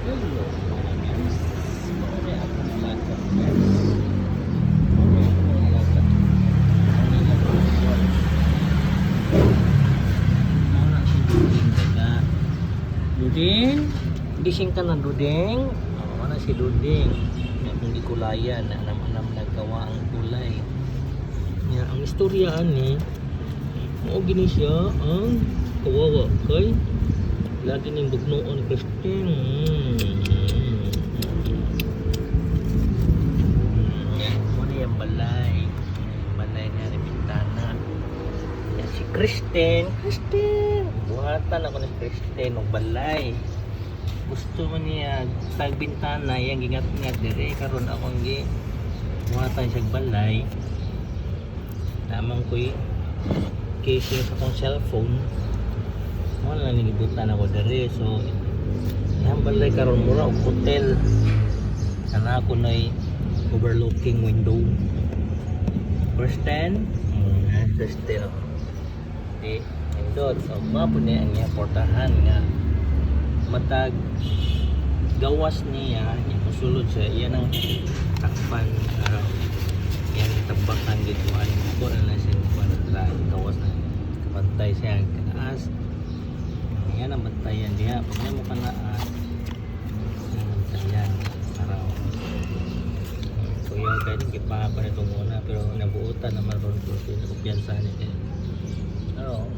Hello mga guys. Muna ako alaga guys. Muna ako alaga. Ang ilang buwan. Muna si Duding daga. Duding? Gising ka na Duding? Mana si Duding? Hindi kulayan. Anam-anam nagawa ang kulay. Ya, ang istoryaan ni mao gini siya ang kawawa kay lagi ning bugnoon ni Christine. Yan, muna yung balay. Balay niya ni Bintana. Yan si Christine. Christine! Buhatan ako ni Christine ng balay. Gusto mo niya tag Bintana, yung gingat-ngat dire. Karon ako ang buhatan siya balay. Namang ko'y casing sa akong cellphone. Wala na nilibutan ako dari. So yung balay karon mura og hotel. Sana ako na'y overlooking window. Kristen? Kristen. Okay. Indot. So mapo niya ang niya portahan nga. Matag gawas niya. Yung musulod siya. Yan ang takpan. Yan ang tabakan dito. Ako na siya para gawas na. Kapantay siya ang kanaas. Yan ang bantayan diha. Pag may mo kanaas, yan ang bantayan. Araw. So yan kahit kipaha pa nito muna. Pero nabuutan naman ron ko. So nakupiyansa niya. Araw.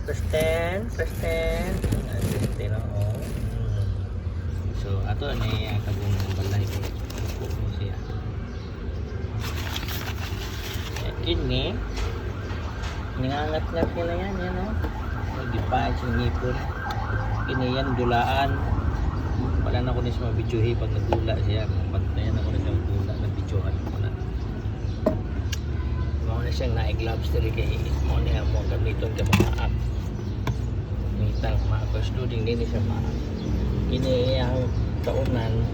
Kristen. Kristen, oo. So ato ni kagum balay ko. Upo mo siya. Kini ningangat-ngat nila yan o. Nagipahit yung ngipon. Kini yan dulaan. Wala na ko na siya mabidyohi pag nagdula siya. Pantayan ako na siya magdula. Nabidyohan ko na. Mga na siyang naig-gloves dali kay mo niya mo gamiton ka mga app. Mitang mga first loading din siya mga kini ang taunan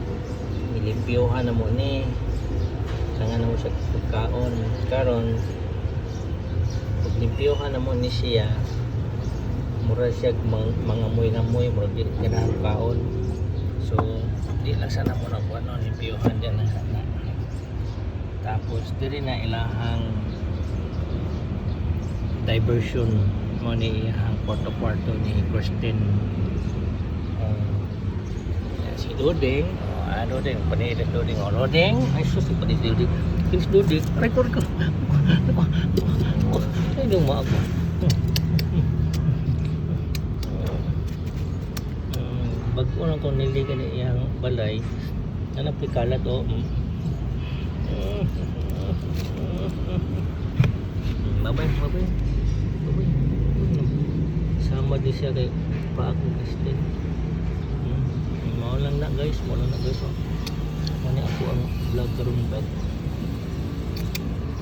nilimpyohan na mo ni sanga na mo siya pagkaon karon pag limpyohan na mo ni siya mura siya mga moy mura di ganahan kaon so di lang sana mo na kuan limpyohan diyan na tapos diri na ilahang diversion mo ni ang kwarto-kwarto ni Christine. Si Duding, Duding, panilis Duding, Duding, ay sus, panilis Duding, kinis Duding, record ko. Ay, luma ako. Bago lang kung niligan niyang balay, anak pikalat o. Babay. Sama din siya kay paakong Christine. Mao lang na guys. Muna ako ang vlog karon ba.